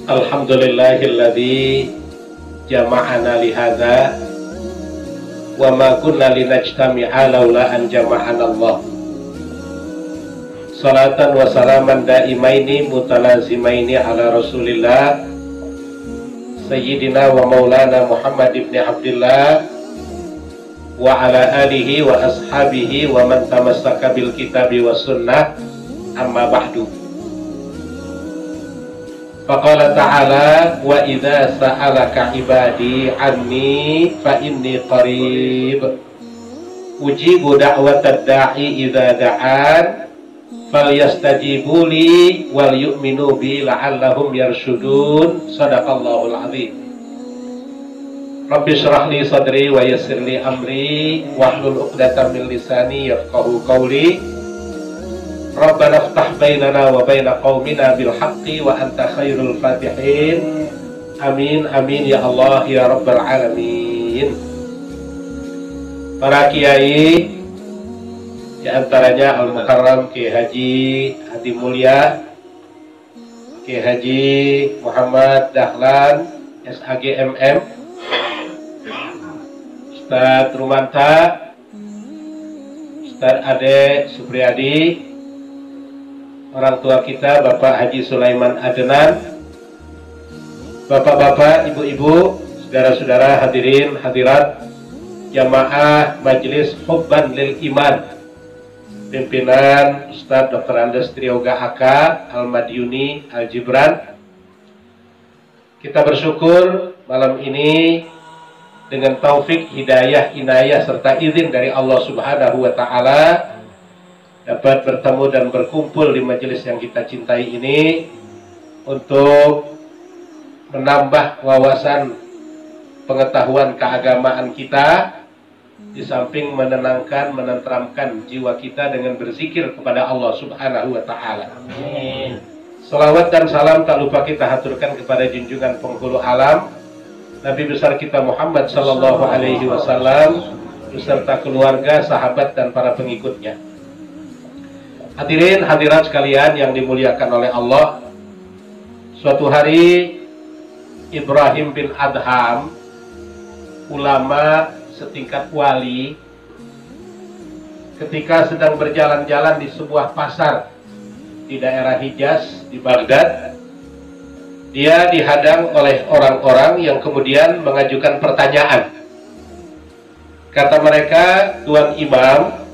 Alhamdulillahilladzi jama'ana lihadza wa ma kunna linajtami'a laula an jama'ana Allah. Salatan wa salaman daimaini mutalazimaini ala Rasulillah Sayyidina wa Maulana Muhammad ibn Abdullah wa ala alihi wa ashabihi wa man tamassaka bil kitabi wa sunnah, amma ba'du. Faqala ta'ala wa idza sa'alaka ibadi anni fa inni qarib ujibu da'watad da'i idza da'an falyastajibu li wal yu'minu bi la'allahum yarshudun. Shadaqallahul azim. Rabbi shrah li sadri wa yassir li amri wahlul 'uqdatam min lisani yafqahu qawli. Rabbana iftah bainana wa baina qaumina bil haqqi wa anta khairul fatihin. Amin amin ya Allah ya rabbal alamin. Para kiai, di antaranya Al Mukarram Kiai Haji Hadi Mulya, Kiai Haji Muhammad Dahlan SAGMM, Ustadz Rumanta, Ustadz Ade Supriyadi, orang tua kita Bapak Haji Sulaiman Adenan, bapak-bapak, ibu-ibu, saudara-saudara hadirin hadirat jamaah Majelis Hubban lil Iman, pimpinan Ustadz Dr. Andes Trioga Aka Al-Madyuni Al-Jibran. Kita bersyukur malam ini dengan taufik, hidayah, inayah serta izin dari Allah Subhanahu wa Ta'ala dapat bertemu dan berkumpul di majelis yang kita cintai ini untuk menambah wawasan pengetahuan keagamaan kita, di samping menenangkan, menenteramkan jiwa kita dengan berzikir kepada Allah Subhanahu wa Ta'ala. Salawat dan salam tak lupa kita haturkan kepada junjungan penghulu alam, Nabi besar kita Muhammad sallallahu alaihi wasallam beserta keluarga, sahabat dan para pengikutnya. Hadirin hadirat sekalian yang dimuliakan oleh Allah, suatu hari Ibrahim bin Adham, ulama setingkat wali, ketika sedang berjalan-jalan di sebuah pasar di daerah Hijaz di Baghdad, dia dihadang oleh orang-orang yang kemudian mengajukan pertanyaan. Kata mereka, Tuan Imam,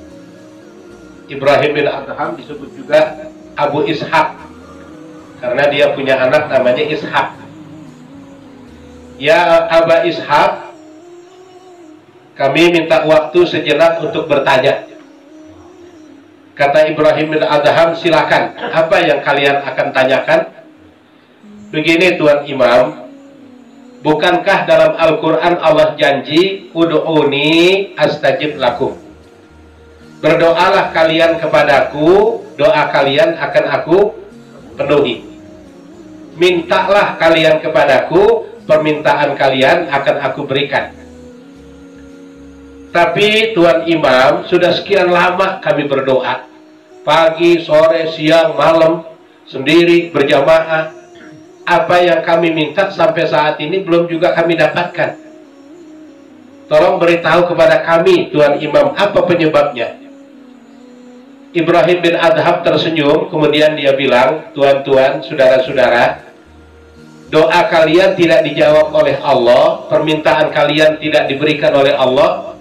Ibrahim bin Adham disebut juga Abu Ishaq karena dia punya anak namanya Ishaq. Ya Aba Ishaq, kami minta waktu sejenak untuk bertanya. Kata Ibrahim bin Adham, silakan, apa yang kalian akan tanyakan? Begini Tuan Imam, bukankah dalam Al-Quran Allah janji ud'uni astajib lakum, berdoalah kalian kepadaku, doa kalian akan aku penuhi. Mintalah kalian kepadaku, permintaan kalian akan aku berikan. Tapi Tuan Imam, sudah sekian lama kami berdoa, pagi, sore, siang, malam, sendiri, berjamaah. Apa yang kami minta sampai saat ini belum juga kami dapatkan. Tolong beritahu kepada kami Tuan Imam, apa penyebabnya? Ibrahim bin Adham tersenyum, kemudian dia bilang, tuan-tuan, saudara-saudara, doa kalian tidak dijawab oleh Allah, permintaan kalian tidak diberikan oleh Allah,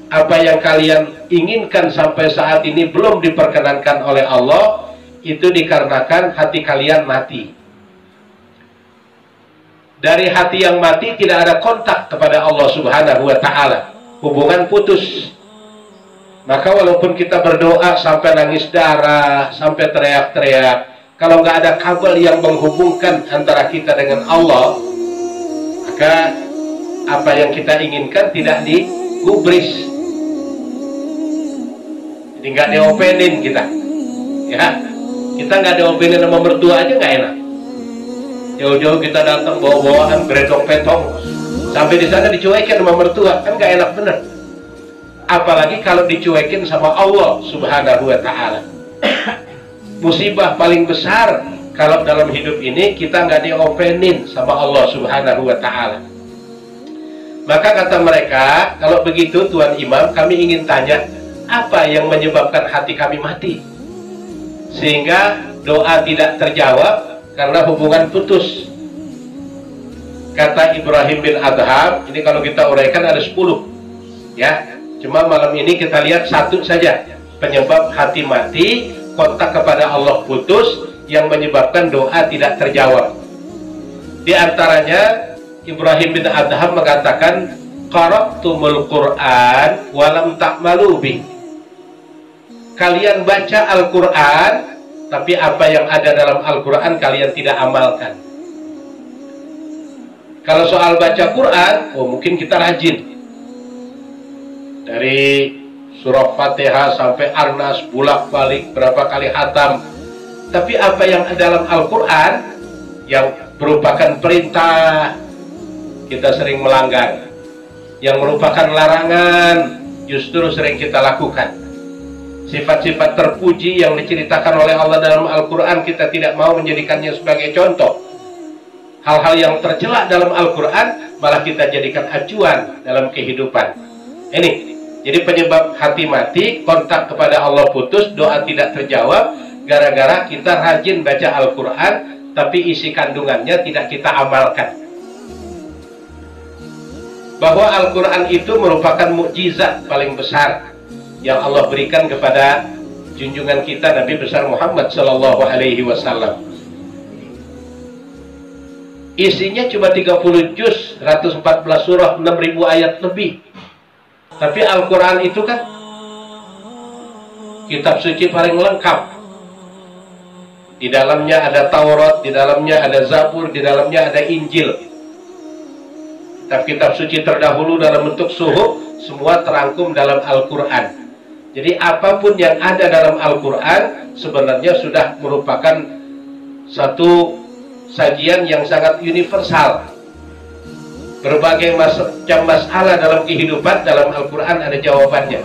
apa yang kalian inginkan sampai saat ini belum diperkenankan oleh Allah, itu dikarenakan hati kalian mati. Dari hati yang mati tidak ada kontak kepada Allah Subhanahu wa Ta'ala, hubungan putus. Maka walaupun kita berdoa sampai nangis darah, sampai teriak-teriak, kalau nggak ada kabel yang menghubungkan antara kita dengan Allah, maka apa yang kita inginkan tidak digubris. Jadi nggak diopenin kita, ya. Kita nggak diopenin sama mertua aja nggak enak. Jauh-jauh kita datang bawa-bawaan beredok petong, sampai di sana dicuekin sama mertua, kan nggak enak bener. apalagi kalau dicuekin sama Allah Subhanahu wa Ta'ala. Musibah paling besar kalau dalam hidup ini kita nggak diopenin sama Allah Subhanahu wa Ta'ala. Maka kata mereka, kalau begitu Tuan Imam, kami ingin tanya, apa yang menyebabkan hati kami mati sehingga doa tidak terjawab karena hubungan putus? Kata Ibrahim bin Adham, ini kalau kita uraikan ada 10 ya, cuma malam ini kita lihat satu saja penyebab hati mati, kontak kepada Allah putus, yang menyebabkan doa tidak terjawab. Di antaranya Ibrahim bin Adham mengatakan, qara'tumul Qur'an walam ta'malu bih. Kalian baca Al-Quran, tapi apa yang ada dalam Al-Quran kalian tidak amalkan. Kalau soal baca Quran, oh mungkin kita rajin. Dari surah Fatihah sampai Ar-Nas, bolak-balik berapa kali khatam. Tapi apa yang ada dalam Al-Quran, yang merupakan perintah, kita sering melanggar. Yang merupakan larangan, justru sering kita lakukan. Sifat-sifat terpuji yang diceritakan oleh Allah dalam Al-Quran, kita tidak mau menjadikannya sebagai contoh. Hal-hal yang tercela dalam Al-Quran malah kita jadikan acuan dalam kehidupan. Ini, jadi penyebab hati mati, kontak kepada Allah putus, doa tidak terjawab, gara-gara kita rajin baca Al-Quran, tapi isi kandungannya tidak kita amalkan. Bahwa Al-Quran itu merupakan mukjizat paling besar yang Allah berikan kepada junjungan kita Nabi besar Muhammad Sallallahu Alaihi Wasallam. Isinya cuma 30 juz, 114 surah, 6.000 ayat lebih. Tapi Al-Quran itu kan kitab suci paling lengkap. Di dalamnya ada Taurat, di dalamnya ada Zabur, di dalamnya ada Injil. Kitab suci terdahulu dalam bentuk suhuf, semua terangkum dalam Al-Quran. Jadi apapun yang ada dalam Al-Quran sebenarnya sudah merupakan satu sajian yang sangat universal. Berbagai macam masalah dalam kehidupan, dalam Al-Quran ada jawabannya.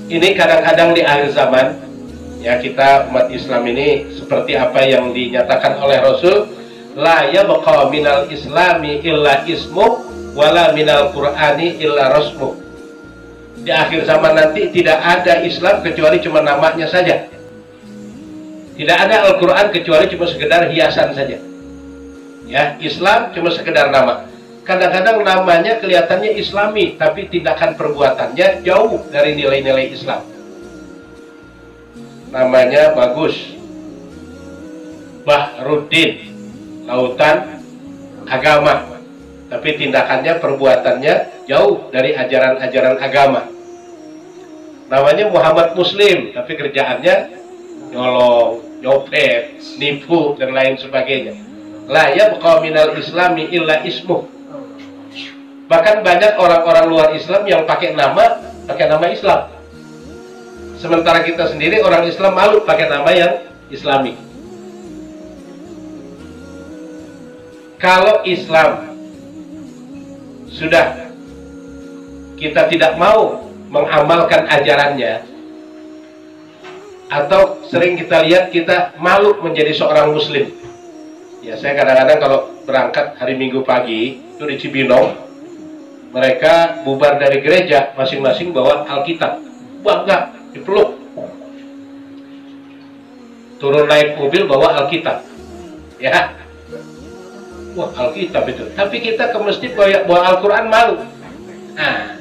Ini kadang-kadang di akhir zaman, ya kita umat Islam ini seperti apa yang dinyatakan oleh Rasul, la yabqa minal islami illa ismu wala minal qur'ani illa rasmu. Di akhir zaman nanti tidak ada Islam kecuali cuma namanya saja. Tidak ada Al-Quran kecuali cuma sekedar hiasan saja. Ya, Islam cuma sekedar nama. Kadang-kadang namanya kelihatannya Islami, tapi tindakan perbuatannya jauh dari nilai-nilai Islam. Namanya bagus, Bahruddin, lautan agama, tapi tindakannya, perbuatannya jauh dari ajaran-ajaran agama. Namanya Muhammad Muslim, tapi kerjaannya nyolong, nyopet, nipu, dan lain sebagainya. La yabqa minal islami illa ismuh. Bahkan banyak orang-orang luar Islam yang pakai nama Islam. Sementara kita sendiri orang Islam malu pakai nama yang Islami. Kalau Islam sudah kita tidak mau mengamalkan ajarannya, atau sering kita lihat kita malu menjadi seorang muslim. Ya, saya kadang-kadang kalau berangkat hari Minggu pagi itu di Cibinong, mereka bubar dari gereja masing-masing bawa Alkitab, bangga, dipeluk. Turun naik mobil bawa Alkitab. Ya. Wah, Alkitab itu. Tapi kita ke masjid bawa Al-Quran malu. Nah,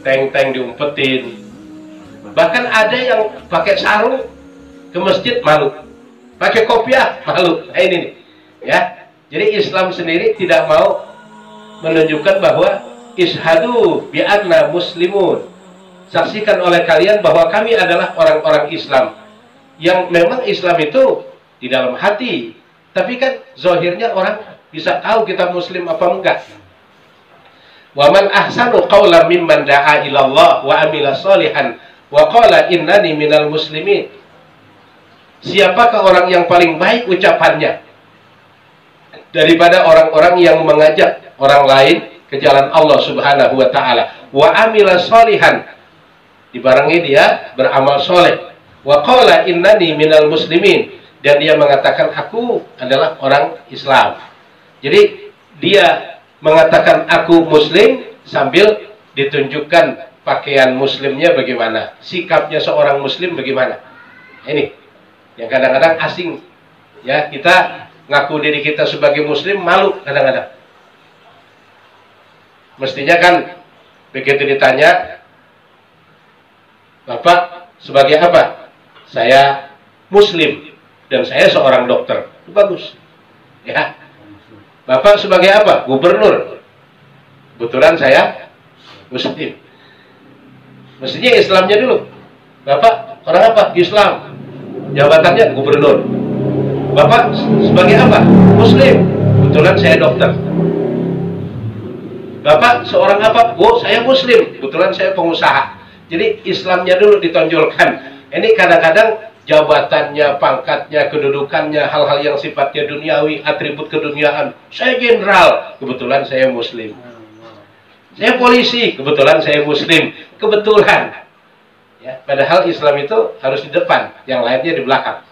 teng-teng diumpetin. Bahkan ada yang pakai sarung ke masjid malu, pakai kopiah malu. Nah, ini nih, ya. Jadi Islam sendiri tidak mau menunjukkan bahwa ishadu bi anna muslimun. Saksikan oleh kalian bahwa kami adalah orang-orang Islam. Yang memang Islam itu di dalam hati, tapi kan zahirnya orang bisa tahu kita muslim apa enggak. Wa man ahsanu qawlan mimman da'a ila Allah wa amila shalihan wa qala innani minal muslimin. Siapakah orang yang paling baik ucapannya daripada orang-orang yang mengajak orang lain ke jalan Allah Subhanahu wa taala. Wa amila sholihan, dibarengi dia beramal soleh. Wa qala innani minal muslimin, dan dia mengatakan aku adalah orang Islam. Jadi dia mengatakan aku muslim sambil ditunjukkan pakaian muslimnya bagaimana, sikapnya seorang muslim bagaimana. Ini yang kadang-kadang asing ya, kita ngaku diri kita sebagai muslim malu kadang-kadang. Mestinya kan begitu ditanya, Bapak sebagai apa? Saya muslim dan saya seorang dokter. Itu bagus ya. Bapak sebagai apa? Gubernur. Kebetulan saya muslim. Mestinya Islamnya dulu. Bapak orang apa? Islam. Jabatannya gubernur. Bapak sebagai apa? Muslim. Kebetulan saya dokter. Bapak seorang apa? Oh, saya muslim. Kebetulan saya pengusaha. Jadi Islamnya dulu ditonjolkan. Ini kadang-kadang jabatannya, pangkatnya, kedudukannya, hal-hal yang sifatnya duniawi, atribut keduniaan. Saya jenderal, kebetulan saya muslim. Saya polisi, kebetulan saya muslim. Kebetulan. Ya, padahal Islam itu harus di depan, yang lainnya di belakang.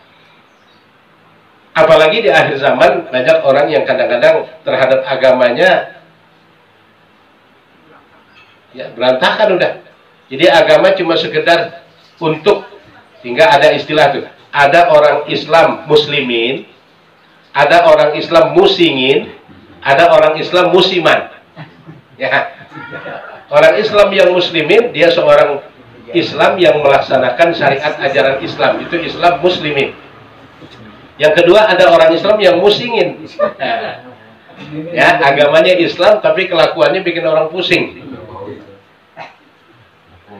Apalagi di akhir zaman banyak orang yang kadang-kadang terhadap agamanya ya berantakan udah. Jadi agama cuma sekedar untuk, hingga ada istilah tuh, ada orang Islam muslimin, ada orang Islam musingin, ada orang Islam musiman. Ya. Orang Islam yang muslimin, dia seorang Islam yang melaksanakan syariat ajaran Islam, itu Islam muslimin. Yang kedua ada orang Islam yang musingin. Nah, ya, agamanya Islam tapi kelakuannya bikin orang pusing.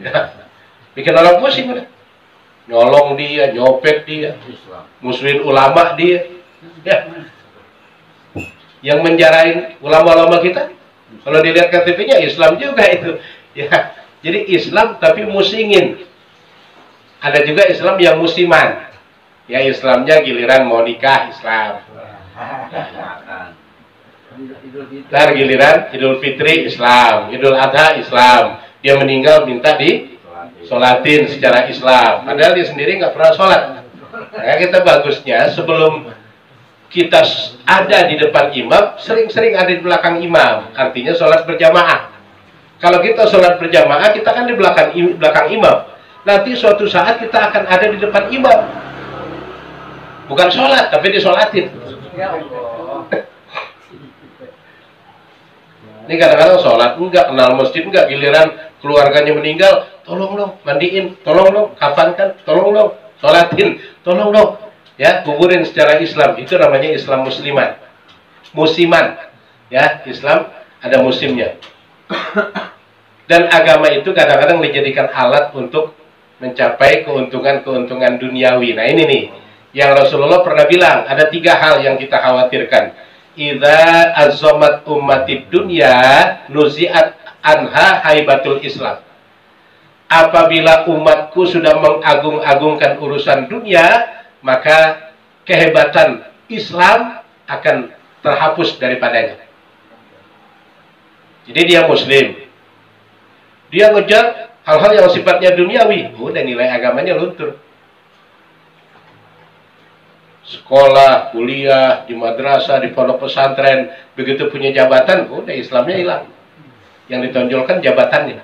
Ya, bikin orang pusing udah. Nyolong dia, nyopet dia, musuhin ulama dia, ya. Yang menjarain ulama-ulama kita, kalau dilihat KTP-nya Islam juga itu, ya. Jadi Islam tapi musingin. Ada juga Islam yang musiman, ya Islamnya giliran mau nikah Islam, ntar giliran Idul Fitri Islam, Idul Adha Islam, dia meninggal minta di sholatin secara Islam, padahal dia sendiri nggak pernah sholat. Nah, kita bagusnya sebelum kita ada di depan imam, sering-sering ada di belakang imam, artinya sholat berjamaah. Kalau kita sholat berjamaah, kita kan di belakang imam. Nanti suatu saat kita akan ada di depan imam, bukan sholat tapi disolatin. Ini kadang-kadang sholat enggak, kenal masjid enggak, giliran keluarganya meninggal, tolong dong mandiin, tolong dong kafankan, tolong dong sholatin, tolong dong ya kuburin secara Islam. Itu namanya Islam musliman, musiman ya. Islam ada musimnya. Dan agama itu kadang-kadang dijadikan alat untuk mencapai keuntungan-keuntungan duniawi. Nah ini nih yang Rasulullah pernah bilang, ada 3 hal yang kita khawatirkan. Idza azzamat ummatid dunya nuzi'at anha haibatul Islam. Apabila umatku sudah mengagung-agungkan urusan dunia, maka kehebatan Islam akan terhapus daripadanya. Jadi dia muslim, dia ngejar hal-hal yang sifatnya duniawi, udah nilai agamanya luntur. Sekolah, kuliah, di madrasah, di pondok pesantren, begitu punya jabatan, udah Islamnya hilang. Yang ditonjolkan jabatannya.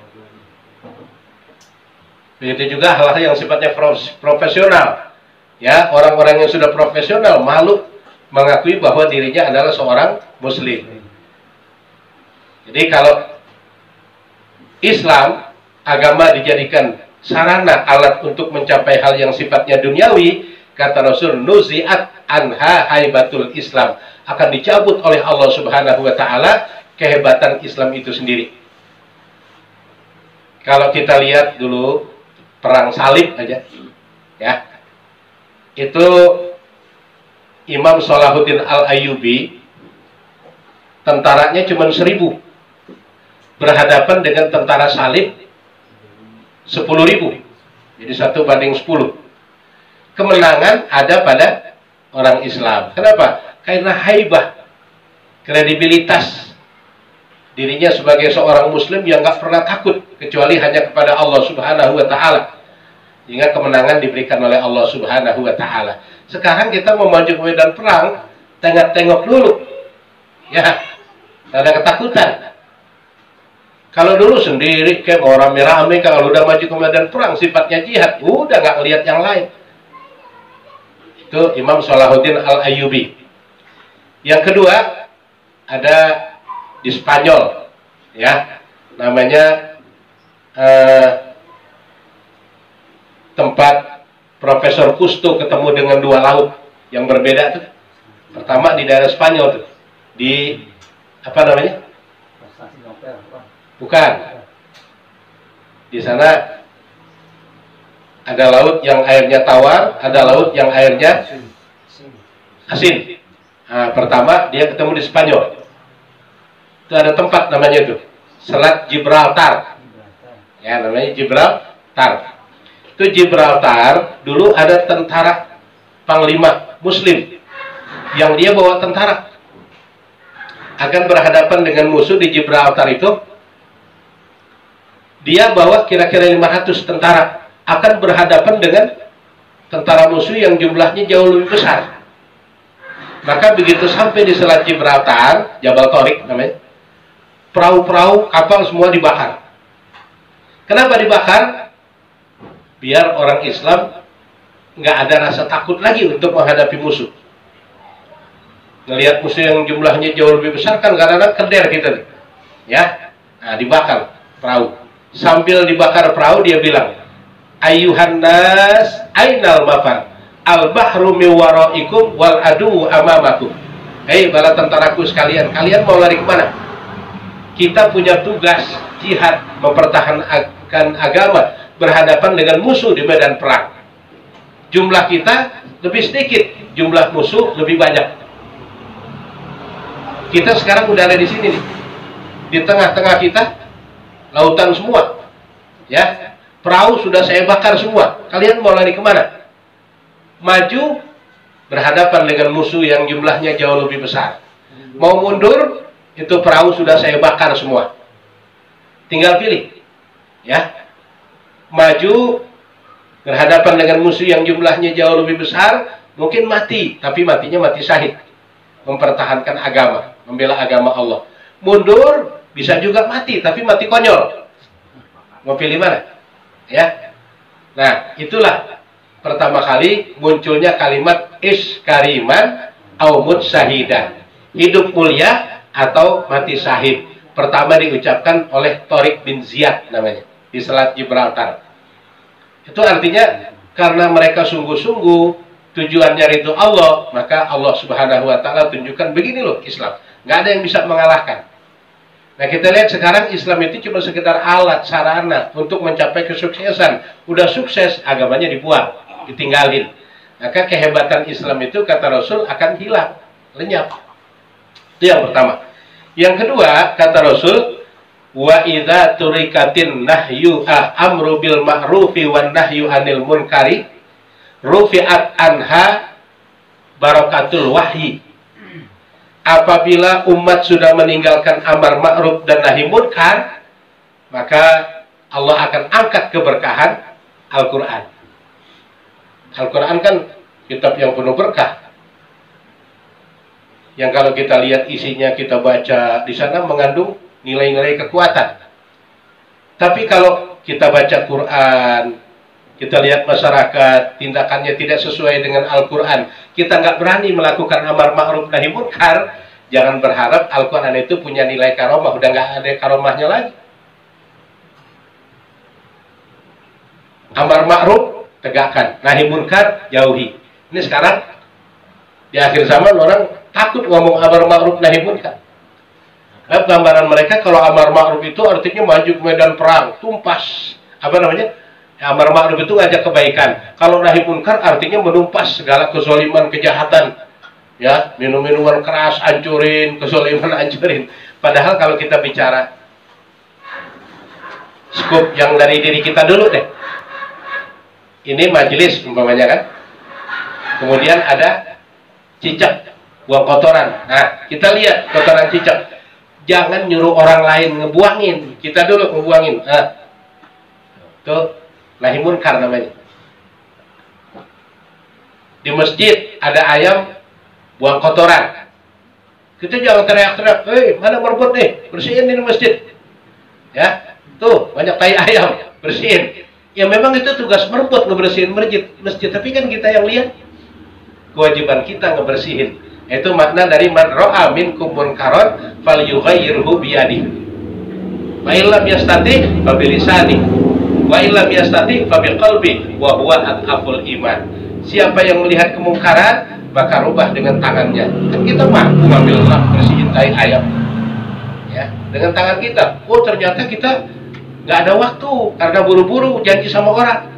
Begitu juga hal-hal yang sifatnya profesional. Ya, orang-orang yang sudah profesional malu mengakui bahwa dirinya adalah seorang muslim. Jadi kalau Islam, agama dijadikan sarana alat untuk mencapai hal yang sifatnya duniawi, kata Rasul, nuzi'at anha haibatul Islam, akan dicabut oleh Allah Subhanahu wa taala kehebatan Islam itu sendiri. Kalau kita lihat dulu perang salib aja ya, itu Imam Salahuddin Al-Ayyubi tentaranya cuma 1000 berhadapan dengan tentara salib 10.000, jadi 1:10. Kemenangan ada pada orang Islam. Kenapa? Karena haibah, kredibilitas dirinya sebagai seorang muslim yang nggak pernah takut kecuali hanya kepada Allah Subhanahu wa Ta'ala, sehingga kemenangan diberikan oleh Allah Subhanahu wa Ta'ala. Sekarang kita mau maju ke medan perang, tengok-tengok dulu, ya, ada ketakutan. Kalau dulu sendiri kayak mau rame-rame, kalau udah maju ke medan perang sifatnya jihad, udah nggak lihat yang lain. Itu Imam Salahuddin Al-Ayyubi. Yang kedua ada di Spanyol, ya, namanya tempat Profesor Cousteau ketemu dengan dua laut yang berbeda tuh. Pertama di daerah Spanyol tuh, di apa namanya? Bukan. Di sana ada laut yang airnya tawar, ada laut yang airnya asin. Nah, pertama dia ketemu di Spanyol. Itu ada tempat namanya itu Selat Gibraltar, ya, namanya Gibraltar. Itu Gibraltar dulu ada tentara panglima muslim yang dia bawa tentara akan berhadapan dengan musuh di Gibraltar. Itu dia bawa kira-kira 500 tentara akan berhadapan dengan tentara musuh yang jumlahnya jauh lebih besar. Maka begitu sampai di Selat Gibraltar, Jabal Torik namanya, perahu-perahu, kapal semua dibakar. Kenapa dibakar? Biar orang Islam nggak ada rasa takut lagi untuk menghadapi musuh. Ngelihat musuh yang jumlahnya jauh lebih besar kan kadang-kadang keder kita, ya. Nah, dibakar perahu. Sambil dibakar perahu dia bilang, Ayyuhan nas ainal mafar, al-bahru min waraikum wal adu amamakum. Hei para tentaraku sekalian, kalian mau lari kemana? Kita punya tugas jihad, mempertahankan agama, berhadapan dengan musuh di medan perang. Jumlah kita lebih sedikit, jumlah musuh lebih banyak. Kita sekarang udah ada di sini nih, di tengah-tengah kita lautan semua, ya. Perahu sudah saya bakar semua. Kalian mau lari kemana? Maju, berhadapan dengan musuh yang jumlahnya jauh lebih besar. Mau mundur, itu perahu sudah saya bakar semua. Tinggal pilih, ya. Maju, berhadapan dengan musuh yang jumlahnya jauh lebih besar, mungkin mati, tapi matinya mati syahid, mempertahankan agama, membela agama Allah. Mundur, bisa juga mati, tapi mati konyol. Mau pilih mana? Ya. Nah, itulah pertama kali munculnya kalimat iskariman aumut syahidan, hidup mulia atau mati syahid. Pertama diucapkan oleh Tariq bin Ziyad namanya, di Selat Gibraltar. Itu artinya karena mereka sungguh-sungguh tujuannya ridho Allah, maka Allah Subhanahu wa Ta'ala tunjukkan begini loh Islam, nggak ada yang bisa mengalahkan. Nah, kita lihat sekarang Islam itu cuma sekedar alat, sarana untuk mencapai kesuksesan. Udah sukses, agamanya dibuang, ditinggalin. Maka kehebatan Islam itu, kata Rasul, akan hilang, lenyap. Itu yang pertama. Yang kedua, kata Rasul, wa idza turikatin nahyu amru bil ma'rufi wan nahyu anil munkari rufi'at anha barakatul wahyi. Apabila umat sudah meninggalkan amar ma'ruf dan nahi munkar, maka Allah akan angkat keberkahan Al-Quran. Al-Quran kan kitab yang penuh berkah, yang kalau kita lihat isinya, kita baca, di sana mengandung nilai-nilai kekuatan. Tapi kalau kita baca Quran, kita lihat masyarakat tindakannya tidak sesuai dengan Al-Quran, kita nggak berani melakukan amar ma'ruf nahi munkar, jangan berharap Al-Quran itu punya nilai karomah. Udah nggak ada karomahnya lagi. Amar ma'ruf tegakkan, nahi munkar jauhi. Ini sekarang di akhir zaman orang takut ngomong amar ma'ruf nahi munkar. Gambaran mereka kalau amar ma'ruf itu artinya maju ke medan perang, tumpas, apa namanya? Amar ma'ruf itu ngajak kebaikan. Kalau nahi munkar artinya menumpas segala kezaliman, kejahatan. Ya, minum-minuman keras hancurin, kezaliman hancurin. Padahal kalau kita bicara skup yang dari diri kita dulu deh. Ini majelis umpamanya kan. Kemudian ada cicak, buang kotoran. Nah, kita lihat kotoran cicak. Jangan nyuruh orang lain ngebuangin, kita dulu ngebuangin. Tuh nahi munkar namanya. Di masjid ada ayam buang kotoran, kita jangan teriak-teriak, mana merebut nih, bersihin ini masjid. Ya, tuh banyak tai ayam, bersihin. Ya memang itu tugas merebut, ngebersihin masjid, tapi kan kita yang lihat. Kewajiban kita ngebersihin. Itu makna dari man ra'a minkum munkaran falyughayyirhu biyadihi. Wa illam yastati fa bilisani. Wa illam yastati fa biqalbi wa huwa adhaful iman. Siapa yang melihat kemungkaran maka rubah dengan tangannya. Kan kita mampu ngambil bersihin tai ayam. Ya, dengan tangan kita. Oh, ternyata kita nggak ada waktu karena buru-buru janji sama orang.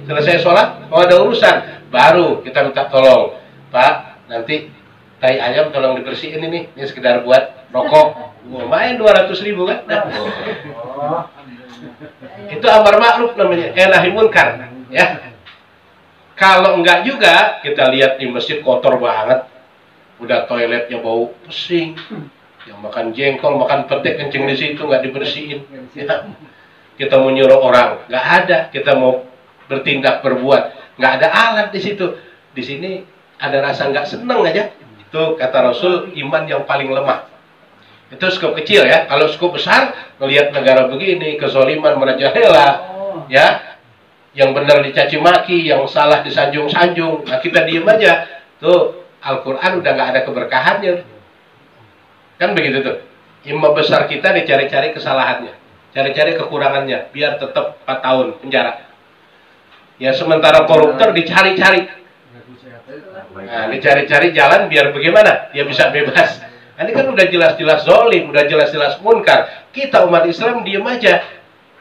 Selesai sholat, mau ada urusan, baru kita minta tolong, Pak, nanti tai ayam tolong dibersihin ini sekedar buat rokok. Main 200.000 kan? Itu amar ma'ruf namanya, nahi munkar. Ya. Kalau enggak juga, kita lihat di masjid kotor banget, udah toiletnya bau pusing, yang makan jengkol, makan petek kencing di situ nggak dibersihin. Ya. Kita mau nyuruh orang, nggak ada. Kita mau bertindak berbuat, nggak ada alat di situ. Di sini ada rasa nggak seneng aja. Itu kata Rasul, iman yang paling lemah. Itu skup kecil ya. Kalau skup besar, melihat negara begini, kezoliman merajalela, ya, yang benar dicaci maki, yang salah disanjung-sanjung. Nah, kita diem aja. Tuh Al-Quran udah nggak ada keberkahannya. Kan begitu tuh. Imam besar kita dicari-cari kesalahannya, cari-cari kekurangannya, biar tetap 4 tahun penjara. Ya, sementara koruptor dicari-cari. Nah, dicari-cari jalan biar bagaimana dia bisa bebas. Nah, ini kan udah jelas-jelas zolim, udah jelas-jelas munkar. Kita umat Islam diem aja.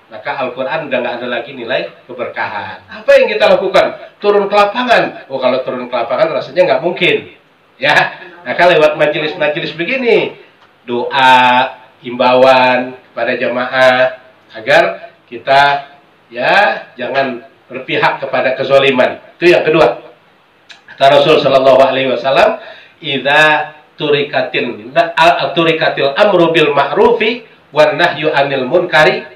Maka Al-Quran udah nggak ada lagi nilai keberkahan. Apa yang kita lakukan? Turun ke lapangan. Oh, kalau turun ke lapangan rasanya nggak mungkin. Ya, maka lewat majelis-majelis begini, doa, himbauan pada jamaah agar kita ya jangan berpihak kepada kezoliman. Itu yang kedua. Kata Rasul Shallallahu Alaihi Wasallam, "Idza turikatil amru bil ma'rufi wan nahyu anil munkari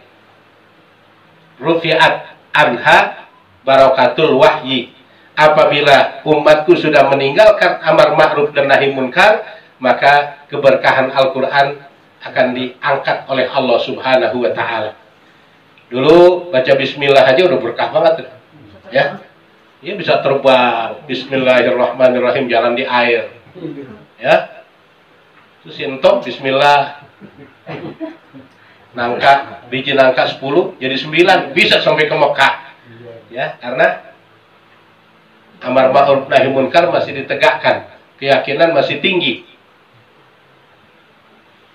rufi'at anha barakatul wahyi." Apabila umatku sudah meninggalkan amar ma'ruf dan nahi munkar, maka keberkahan Al-Quran akan diangkat oleh Allah Subhanahu wa Ta'ala. Dulu baca bismillah aja udah berkah banget, ya. Dia bisa terbang, bismillahirrahmanirrahim, jalan di air, ya. Terus sintom bismillah, nangka, biji nangka 10 jadi 9, bisa sampai ke Mekah, ya, karena amar ma'ruf nahi munkar masih ditegakkan, keyakinan masih tinggi.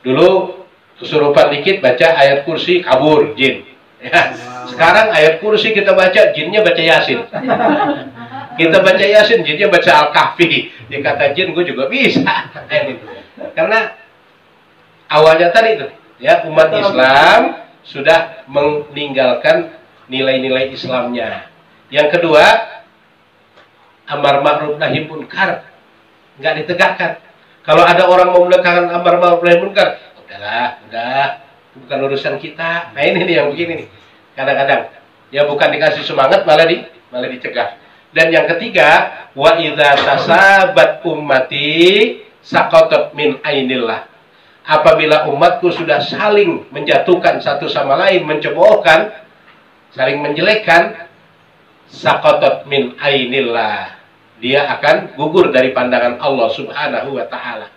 Dulu kesurupan dikit baca ayat kursi kabur jin, ya. Sekarang ayat kursi kita baca, jinnya baca Yasin. Kita baca Yasin, jinnya baca Al-Kahfi. Dia kata jin, gue juga bisa. Karena awalnya tadi itu, ya, umat Islam sudah meninggalkan nilai-nilai Islamnya. Yang kedua, amar ma'ruf nahi munkar nggak ditegakkan. Kalau ada orang mau menegakkan amar ma'ruf nahi munkar, udahlah, itu bukan urusan kita. Nah, ini nih yang begini nih. Kadang-kadang ya bukan dikasih semangat, malah dicegah. Dan yang ketiga, wa idza tasabat ummati saqatat min ainillah. Apabila umatku sudah saling menjatuhkan satu sama lain, mencemoohkan, saling menjelekkan, saqatat min ainillah. Dia akan gugur dari pandangan Allah Subhanahu wa Ta'ala.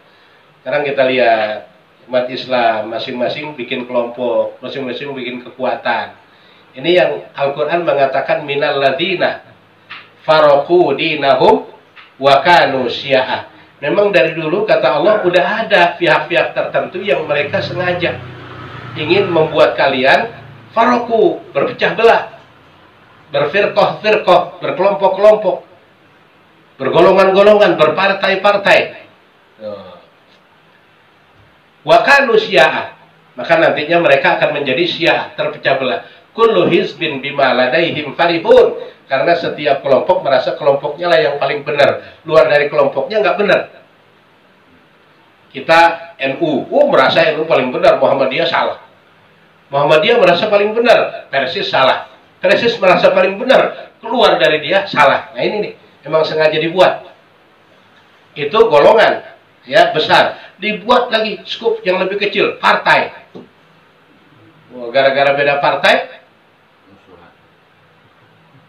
Sekarang kita lihat umat Islam masing-masing bikin kelompok, masing-masing bikin kekuatan. Ini yang Al-Quran mengatakan minal ladina faraqu dinahum wa kanu syi'a. Memang dari dulu kata Allah udah ada pihak-pihak tertentu yang mereka sengaja ingin membuat kalian faraqu, berpecah belah, berfirqah-firqah, berkelompok-kelompok, bergolongan-golongan, berpartai-partai. Wa kanu syi'a. Maka nantinya mereka akan menjadi syiah, terpecah belah. Kullu hizbin bima ladaihim farihun. Karena setiap kelompok merasa kelompoknya lah yang paling benar. Luar dari kelompoknya nggak benar. Kita NU, merasa NU paling benar, Muhammadiyah salah. Muhammadiyah merasa paling benar, Persis salah. Persis merasa paling benar, keluar dari dia salah. Nah ini nih, memang sengaja dibuat. Itu golongan ya besar. Dibuat lagi skup yang lebih kecil, partai. Gara-gara beda partai,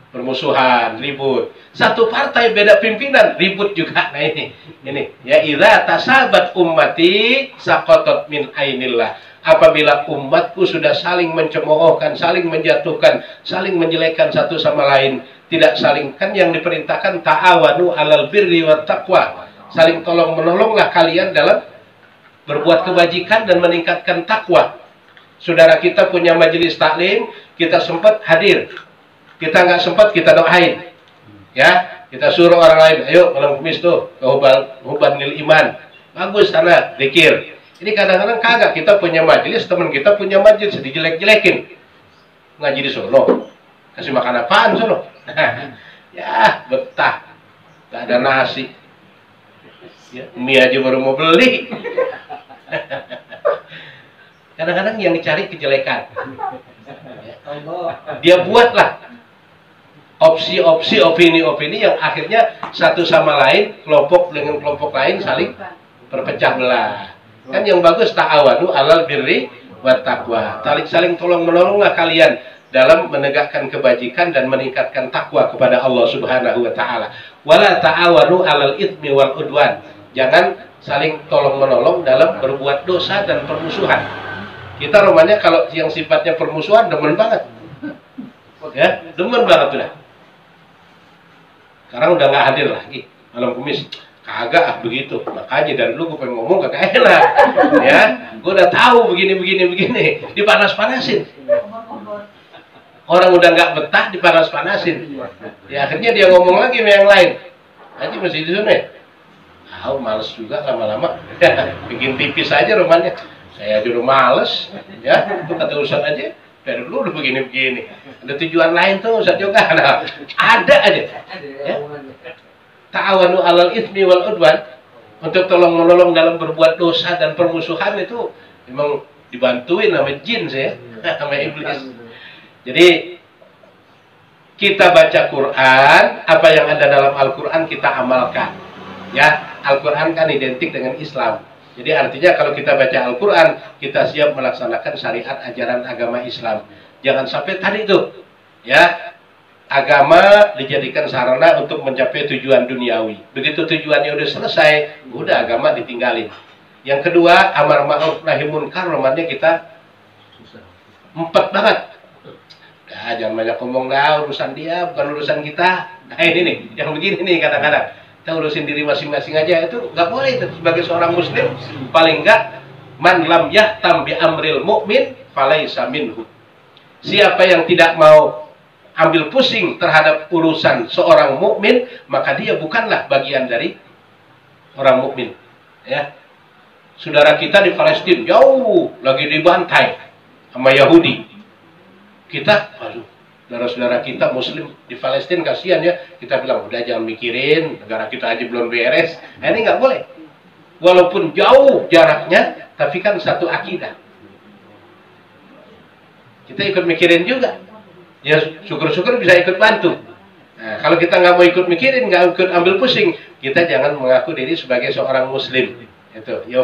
permusuhan, ribut. Satu partai beda pimpinan, ribut juga. Nah ini ya, idza tasabat ummati saqatat min ainillah. Apabila umatku sudah saling mencemoohkan, saling menjatuhkan, saling menjelekkan satu sama lain, tidak saling, kan yang diperintahkan ta'awanu 'alal birri wat taqwa. Saling tolong menolonglah kalian dalam berbuat kebajikan dan meningkatkan takwa. Saudara kita punya majelis taklim, kita sempat hadir. Kita nggak sempat, kita doain. Ya, kita suruh orang lain, ayo malam Kamis tuh ke Hubanil Iman. Bagus sana, zikir. Ini kadang-kadang kagak, kita punya majelis, teman kita punya majelis, dijelek-jelekin. Ngaji di Solo. Kasih makan apaan Solo? Ya, betah. Gak ada nasi. Ya, mie aja baru mau beli. Kadang-kadang yang dicari kejelekan. Dia buatlah opsi-opsi, opini-opini yang akhirnya satu sama lain, kelompok dengan kelompok lain saling berpecah belah. Kan yang bagus ta'awanu 'alal birri wat taqwa. Saling tolong menolonglah kalian dalam menegakkan kebajikan dan meningkatkan takwa kepada Allah Subhanahu wa taala. Wala ta'awanu 'alal itsmi wal udwan. Jangan saling tolong menolong dalam berbuat dosa dan permusuhan. Kita romannya kalau yang sifatnya permusuhan demen banget. Ya, demen banget udah. Sekarang udah nggak hadir lagi malam Kamis. Kagak begitu. Makanya dari dulu gue pengen ngomong kagak enak. Ya, gue udah tahu begini. Dipanas-panasin. Orang udah nggak betah dipanas-panasin. Ya akhirnya dia ngomong lagi sama yang lain. Aja masih di sana. Males juga lama-lama. Bikin tipis aja romannya. Saya juga males. Ya, itu kata Ustaz aja. Dari dulu udah begini-begini. Ada tujuan lain tuh Ustaz juga. Nah, ada aja. Ya. Ta'awanu 'alal itsmi wal udwan, untuk tolong menolong dalam berbuat dosa dan permusuhan itu memang dibantuin sama jin saya, sama iblis. Jadi kita baca Quran, apa yang ada dalam Al-Quran kita amalkan. Ya, Al-Quran kan identik dengan Islam. Jadi artinya kalau kita baca Al-Quran, kita siap melaksanakan syariat ajaran agama Islam. Jangan sampai tadi itu, ya, agama dijadikan sarana untuk mencapai tujuan duniawi. Begitu tujuannya udah selesai, udah agama ditinggalin. Yang kedua, amar ma'ruf nahi munkar, romannya kita empet banget. Nah, jangan banyak ngomong dah, urusan dia bukan urusan kita. Nah ini nih, yang begini nih kadang-kadang. Kita urusin diri masing-masing aja, itu nggak boleh itu sebagai seorang muslim. Paling nggak, man lam yahtam bi amril mu'min falaisa minhu. Siapa yang tidak mau ambil pusing terhadap urusan seorang mukmin, maka dia bukanlah bagian dari orang mukmin. Ya, saudara kita di Palestina jauh lagi dibantai sama Yahudi. Kita, aduh, saudara-saudara kita Muslim di Palestina kasihan ya. Kita bilang udah jangan mikirin, negara kita aja belum beres. Nah, ini nggak boleh. Walaupun jauh jaraknya, tapi kan satu akidah. Kita ikut mikirin juga. Ya syukur-syukur bisa ikut bantu. Nah, kalau kita nggak mau ikut mikirin, nggak ikut ambil pusing, kita jangan mengaku diri sebagai seorang muslim. Itu. Ya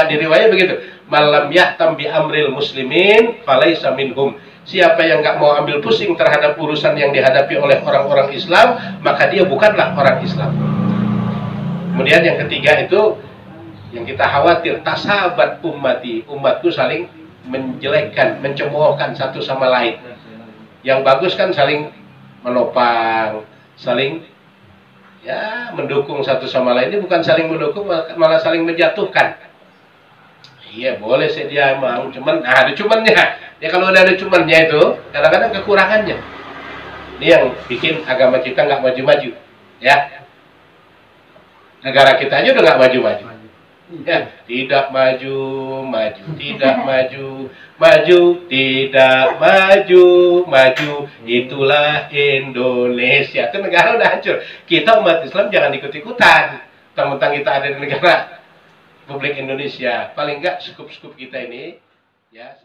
di riwayat begitu. Malam yahtam bi amril muslimin falaisa minhum. Siapa yang nggak mau ambil pusing terhadap urusan yang dihadapi oleh orang-orang Islam, maka dia bukanlah orang Islam. Kemudian yang ketiga itu yang kita khawatir, tasabat ummati, umatku saling menjelekkan, mencemoohkan satu sama lain. Yang bagus kan saling menopang, saling ya mendukung satu sama lain. Ini bukan saling mendukung, malah saling menjatuhkan. Iya boleh sih dia mau, cuman ada cumannya. Ya kalau udah ada cumannya itu, kadang-kadang kekurangannya. Ini yang bikin agama kita nggak maju-maju. Ya, negara kita aja udah nggak maju-maju. Ya, tidak maju, maju, tidak maju, maju, tidak maju, maju, itulah Indonesia. Itu negara udah hancur. Kita umat Islam jangan ikut-ikutan. Tentang kita ada di negara Republik Indonesia. Paling enggak skup-skup kita ini ya